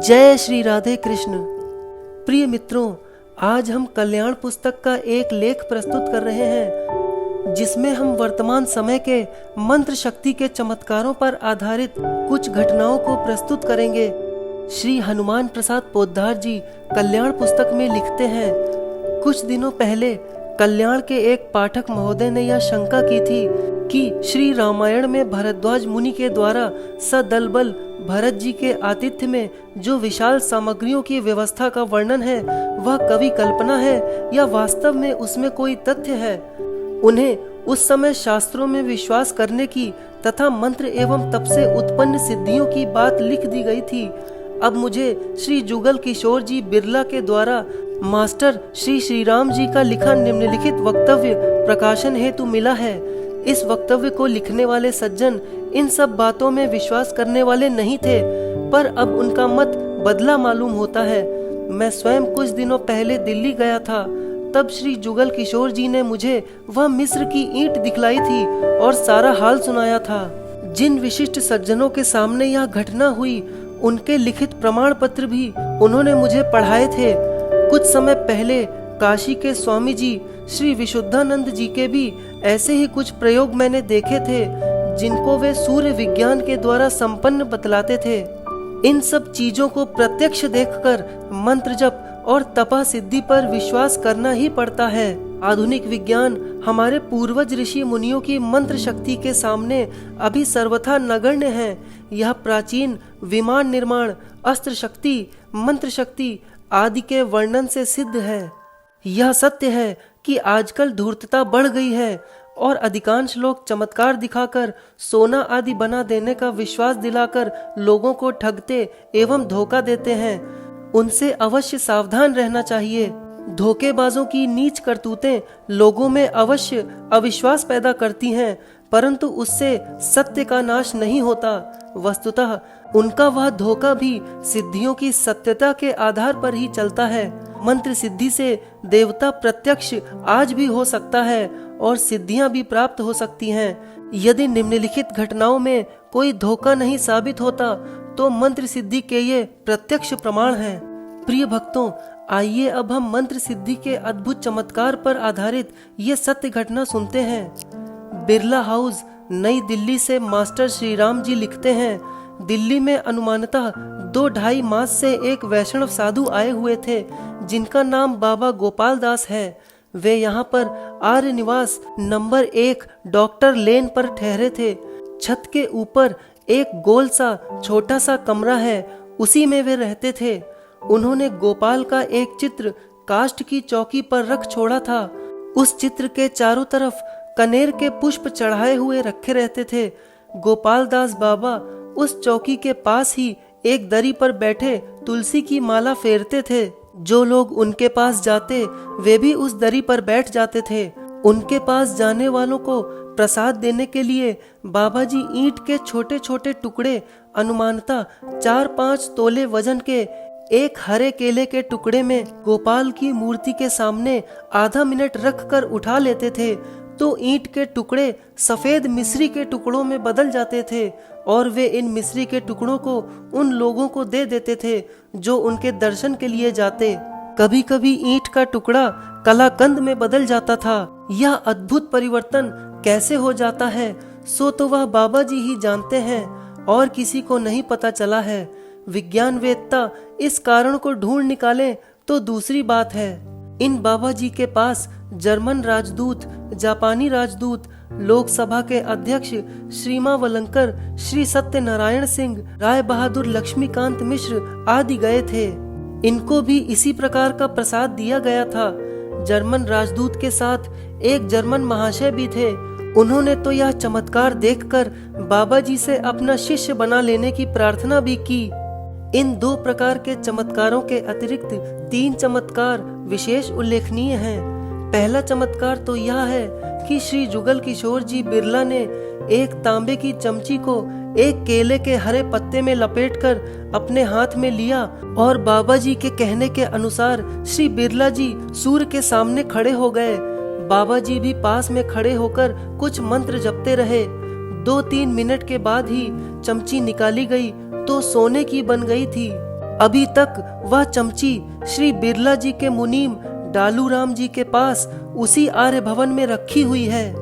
जय श्री राधे कृष्ण। प्रिय मित्रों, आज हम कल्याण पुस्तक का एक लेख प्रस्तुत कर रहे हैं जिसमें हम वर्तमान समय के मंत्र शक्ति के चमत्कारों पर आधारित कुछ घटनाओं को प्रस्तुत करेंगे। श्री हनुमान प्रसाद पोद्दार जी कल्याण पुस्तक में लिखते हैं, कुछ दिनों पहले कल्याण के एक पाठक महोदय ने यह शंका की थी कि श्री रामायण में भरद्वाज मुनि के द्वारा सदल बल भरत जी के आतिथ्य में जो विशाल सामग्रियों की व्यवस्था का वर्णन है वह कवि कल्पना है या वास्तव में उसमें कोई तथ्य है। उन्हें उस समय शास्त्रों में विश्वास करने की तथा मंत्र एवं तप से उत्पन्न सिद्धियों की बात लिख दी गई थी। अब मुझे श्री जुगल किशोर जी बिरला के द्वारा मास्टर श्री श्रीराम जी का लिखा निम्नलिखित वक्तव्य प्रकाशन हेतु मिला है। इस वक्तव्य को लिखने वाले सज्जन इन सब बातों में विश्वास करने वाले नहीं थे, पर अब उनका मत बदला मालूम होता है। मैं स्वयं कुछ दिनों पहले दिल्ली गया था, तब श्री जुगल किशोर जी ने मुझे वह मिस्र की ईंट दिखलाई थी और सारा हाल सुनाया था। जिन विशिष्ट सज्जनों के सामने यह घटना हुई उनके लिखित प्रमाण पत्र भी उन्होंने मुझे पढ़ाए थे। कुछ समय पहले काशी के स्वामी जी श्री विशुद्धानंद जी के भी ऐसे ही कुछ प्रयोग मैंने देखे थे जिनको वे सूर्य विज्ञान के द्वारा संपन्न बतलाते थे। इन सब चीजों को प्रत्यक्ष देखकर मंत्र जप और तपा सिद्धि पर विश्वास करना ही पड़ता है। आधुनिक विज्ञान हमारे पूर्वज ऋषि मुनियों की मंत्र शक्ति के सामने अभी सर्वथा नगण्य है। यह प्राचीन विमान निर्माण, अस्त्र शक्ति, मंत्र शक्ति आदि के वर्णन से सिद्ध है। यह सत्य है कि आजकल धूर्तता बढ़ गई है और अधिकांश लोग चमत्कार दिखाकर सोना आदि बना देने का विश्वास दिलाकर लोगों को ठगते एवं धोखा देते हैं। उनसे अवश्य सावधान रहना चाहिए। धोखेबाजों की नीच करतूतें लोगों में अवश्य अविश्वास पैदा करती हैं, परंतु उससे सत्य का नाश नहीं होता। वस्तुतः उनका वह धोखा भी सिद्धियों की सत्यता के आधार पर ही चलता है। मंत्र सिद्धि से देवता प्रत्यक्ष आज भी हो सकता है और सिद्धियां भी प्राप्त हो सकती हैं। यदि निम्नलिखित घटनाओं में कोई धोखा नहीं साबित होता तो मंत्र सिद्धि के ये प्रत्यक्ष प्रमाण हैं। प्रिय भक्तों, आइए अब हम मंत्र सिद्धि के अद्भुत चमत्कार पर आधारित ये सत्य घटना सुनते हैं। बिरला हाउस, नई दिल्ली से मास्टर श्रीराम जी लिखते हैं, दिल्ली में अनुमानतः 2-2.5 मास से एक वैष्णव साधु आए हुए थे जिनका नाम बाबा गोपाल दास है। वे यहाँ पर आर्य निवास नंबर 1 डॉक्टर लेन पर ठहरे थे। छत के ऊपर एक गोल सा छोटा सा कमरा है, उसी में वे रहते थे। उन्होंने गोपाल का एक चित्र काष्ठ की चौकी पर रख छोड़ा था। उस चित्र के चारों तरफ कनेर के पुष्प चढ़ाए हुए रखे रहते थे। गोपाल दास बाबा उस चौकी के पास ही एक दरी पर बैठे तुलसी की माला फेरते थे। जो लोग उनके पास जाते वे भी उस दरी पर बैठ जाते थे। उनके पास जाने वालों को प्रसाद देने के लिए बाबा जी ईंट के छोटे छोटे टुकड़े अनुमानतः 4-5 तोले वजन के एक हरे केले के टुकड़े में गोपाल की मूर्ति के सामने आधा मिनट रखकर उठा लेते थे तो ईंट के टुकड़े सफेद मिस्री के टुकड़ों में बदल जाते थे और वे इन मिस्री के टुकड़ों को उन लोगों को दे देते थे जो उनके दर्शन के लिए जाते। कभी कभी ईंट का टुकड़ा कलाकंद में बदल जाता था। यह अद्भुत परिवर्तन कैसे हो जाता है सो तो वह बाबा जी ही जानते हैं और किसी को नहीं पता चला है। विज्ञान वेत्ता इस कारण को ढूंढ निकालें तो दूसरी बात है। इन बाबा जी के पास जर्मन राजदूत, जापानी राजदूत, लोकसभा के अध्यक्ष श्रीमा वलंकर, श्री सत्यनारायण सिंह, राय बहादुर लक्ष्मीकांत मिश्र आदि गए थे। इनको भी इसी प्रकार का प्रसाद दिया गया था। जर्मन राजदूत के साथ एक जर्मन महाशय भी थे। उन्होंने तो यह चमत्कार देखकर बाबा जी से अपना शिष्य बना लेने की प्रार्थना भी की। इन 2 प्रकार के चमत्कारों के अतिरिक्त 3 चमत्कार विशेष उल्लेखनीय हैं। पहला चमत्कार तो यह है कि श्री जुगल किशोर जी बिरला ने एक तांबे की चमची को एक केले के हरे पत्ते में लपेटकर अपने हाथ में लिया और बाबा जी के कहने के अनुसार श्री बिरला जी सूर्य के सामने खड़े हो गए। बाबा जी भी पास में खड़े होकर कुछ मंत्र जपते रहे। 2-3 मिनट के बाद ही चमची निकाली गई तो सोने की बन गई थी। अभी तक वह चमची श्री बिरला जी के मुनीम डालू राम जी के पास उसी आर्य भवन में रखी हुई है।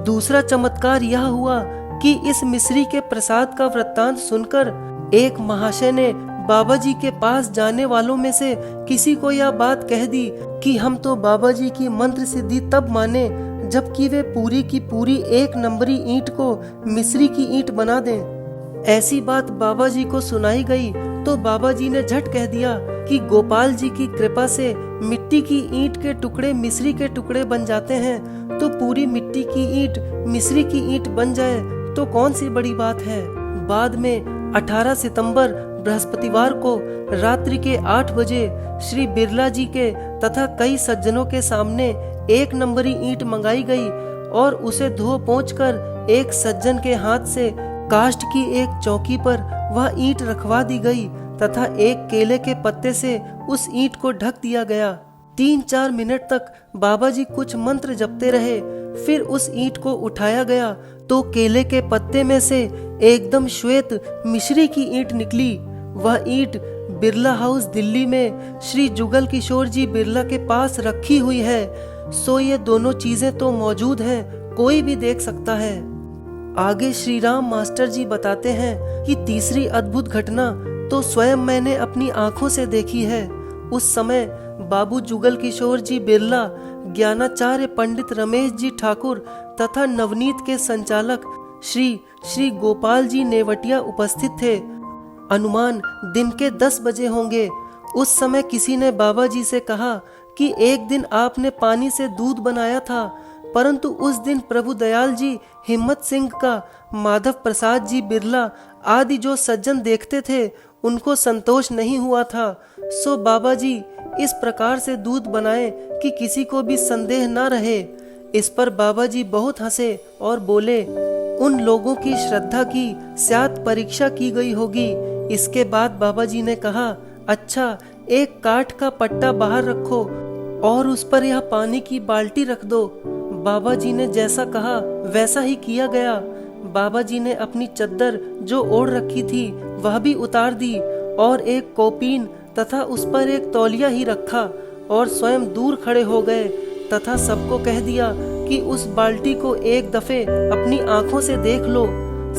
दूसरा चमत्कार यह हुआ कि इस मिश्री के प्रसाद का वृत्तांत सुनकर एक महाशय ने बाबा जी के पास जाने वालों में से किसी को यह बात कह दी कि हम तो बाबा जी की मंत्र सिद्धि तब माने जबकि वे पूरी की पूरी 1 नंबरी ईंट को मिश्री की ईंट बना दें। ऐसी बात बाबा जी को सुनाई गई तो बाबा जी ने झट कह दिया कि गोपाल जी की कृपा से मिट्टी की ईंट के टुकड़े मिश्री के टुकड़े बन जाते हैं, तो पूरी मिट्टी की ईंट मिश्री की ईंट बन जाए तो कौन सी बड़ी बात है। बाद में 18 सितंबर बृहस्पतिवार को रात्रि के 8 बजे श्री बिरला जी के तथा कई सज्जनों के सामने 1 नंबरी ईंट मंगाई गई और उसे धो पोंछकर एक सज्जन के हाथ से काष्ठ की एक चौकी पर वह ईंट रखवा दी गई तथा एक केले के पत्ते से उस ईंट को ढक दिया गया। 3-4 मिनट तक बाबा जी कुछ मंत्र जपते रहे। फिर उस ईंट को उठाया गया तो केले के पत्ते में से एकदम श्वेत मिश्री की ईंट निकली। वह ईंट बिरला हाउस दिल्ली में श्री जुगल किशोर जी बिरला के पास रखी हुई है। सो ये दोनों चीजें तो मौजूद हैं, कोई भी देख सकता है। आगे श्री राम मास्टर जी बताते हैं कि तीसरी अद्भुत घटना तो स्वयं मैंने अपनी आंखों से देखी है। उस समय बाबू जुगल किशोर जी बिरला, ज्ञानाचार्य पंडित रमेश जी ठाकुर तथा नवनीत के संचालक श्री गोपाल जी नेवटिया उपस्थित थे। अनुमान दिन के 10 बजे होंगे। उस समय किसी ने बाबा जी से कहा कि एक दिन आपने पानी से दूध बनाया था, परंतु उस दिन प्रभु दयाल जी, हिम्मत सिंह का, माधव प्रसाद जी बिरला आदि जो सज्जन देखते थे उनको संतोष नहीं हुआ था। सो बाबा जी इस प्रकार से दूध बनाए कि किसी को भी संदेह न रहे। इस पर बाबा जी बहुत हंसे और बोले, उन लोगों की श्रद्धा की शायद परीक्षा की गई होगी। इसके बाद बाबा जी ने कहा, अच्छा एक काठ का पट्टा बाहर रखो और उस पर यह पानी की बाल्टी रख दो। बाबा जी ने जैसा कहा वैसा ही किया गया। बाबा जी ने अपनी चद्दर जो ओढ़ रखी थी वह भी उतार दी और एक कोपीन तथा उस पर एक तौलिया ही रखा और स्वयं दूर खड़े हो गए तथा सबको कह दिया कि उस बाल्टी को एक दफे अपनी आंखों से देख लो।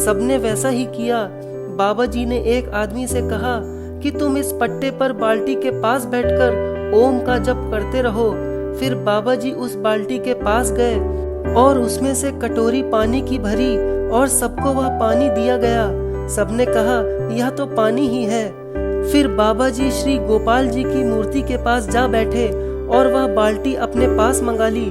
सबने वैसा ही किया। बाबा जी ने एक आदमी से कहा कि तुम इस पट्टे पर बाल्टी के पास बैठकर ओम का जप करते रहो। फिर बाबा जी उस बाल्टी के पास गए और उसमें से कटोरी पानी की भरी और सबको वह पानी दिया गया। सबने कहा यह तो पानी ही है। फिर बाबा जी श्री गोपाल जी की मूर्ति के पास जा बैठे और वह बाल्टी अपने पास मंगा ली।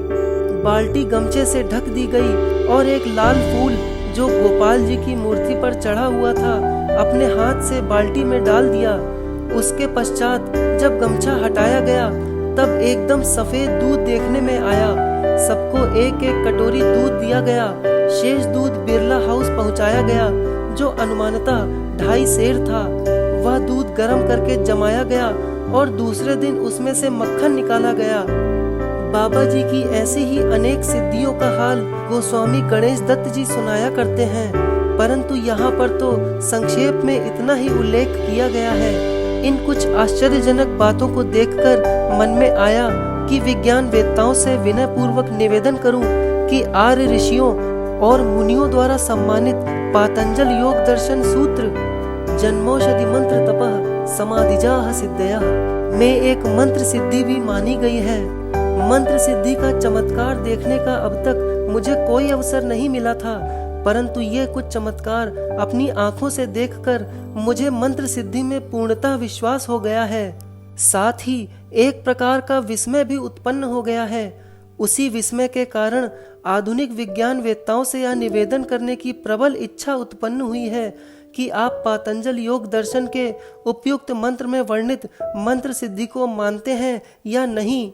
बाल्टी गमछे से ढक दी गई और एक लाल फूल जो गोपाल जी की मूर्ति पर चढ़ा हुआ था अपने हाथ से बाल्टी में डाल दिया। उसके पश्चात जब गमछा हटाया गया तब एकदम सफेद दूध देखने में आया। सबको एक एक कटोरी दूध दिया गया। शेष दूध बिरला हाउस पहुंचाया गया जो अनुमानतः 2.5 सेर था। वह दूध गर्म करके जमाया गया और दूसरे दिन उसमें से मक्खन निकाला गया। बाबा जी की ऐसी ही अनेक सिद्धियों का हाल गोस्वामी गणेश दत्त जी सुनाया करते हैं, परंतु यहाँ पर तो संक्षेप में इतना ही उल्लेख किया गया है। इन कुछ आश्चर्यजनक बातों को देखकर मन में आया कि विज्ञान वेत्ताओं से विनय पूर्वक निवेदन करूं कि आर्य ऋषियों और मुनियों द्वारा सम्मानित पातंजल योग दर्शन सूत्र जन्मौषधि मंत्र तपः समाधिजाः सिद्धयः में एक मंत्र सिद्धि भी मानी गई है। मंत्र सिद्धि का चमत्कार देखने का अब तक मुझे कोई अवसर नहीं मिला था, परंतु ये कुछ चमत्कार अपनी आंखों से देखकर मुझे मंत्र सिद्धि में पूर्णतः विश्वास हो गया है। साथ ही एक प्रकार का विस्मय भी उत्पन्न हो गया है। उसी विस्मय के कारण आधुनिक विज्ञान वेत्ताओं से यह निवेदन करने की प्रबल इच्छा उत्पन्न हुई है कि आप पातंजल योग दर्शन के उपयुक्त मंत्र में वर्णित मंत्र सिद्धि को मानते हैं या नहीं,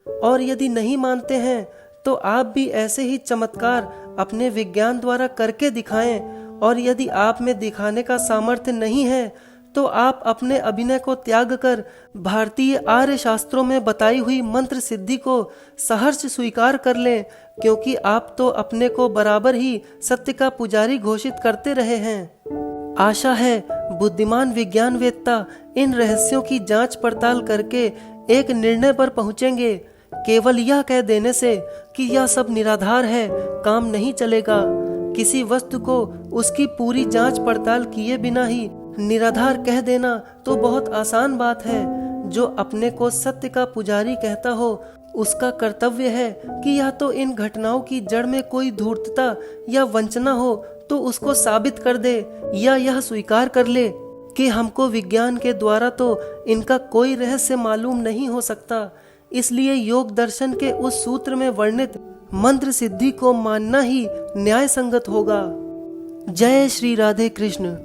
और यदि नहीं मानते हैं तो आप भी ऐसे ही चमत्कार अपने विज्ञान द्वारा करके दिखाएं, और यदि आप में दिखाने का सामर्थ्य नहीं है तो आप अपने अभिनय को त्याग कर भारतीय आर्य शास्त्रों में बताई हुई मंत्र सिद्धि को सहर्ष स्वीकार कर लें, क्योंकि आप तो अपने को बराबर ही सत्य का पुजारी घोषित करते रहे हैं। आशा है बुद्धिमान विज्ञानवेत्ता इन रहस्यों की जांच पड़ताल करके एक निर्णय पर पहुंचेंगे। केवल यह कह देने से कि यह सब निराधार है काम नहीं चलेगा। किसी वस्तु को उसकी पूरी जांच पड़ताल किए बिना ही निराधार कह देना तो बहुत आसान बात है। जो अपने को सत्य का पुजारी कहता हो उसका कर्तव्य है कि या तो इन घटनाओं की जड़ में कोई धूर्तता या वंचना हो तो उसको साबित कर दे, या यह स्वीकार कर ले कि हमको विज्ञान के द्वारा तो इनका कोई रहस्य मालूम नहीं हो सकता। इसलिए योग दर्शन के उस सूत्र में वर्णित मंत्र सिद्धि को मानना ही न्याय संगत होगा। जय श्री राधे कृष्ण।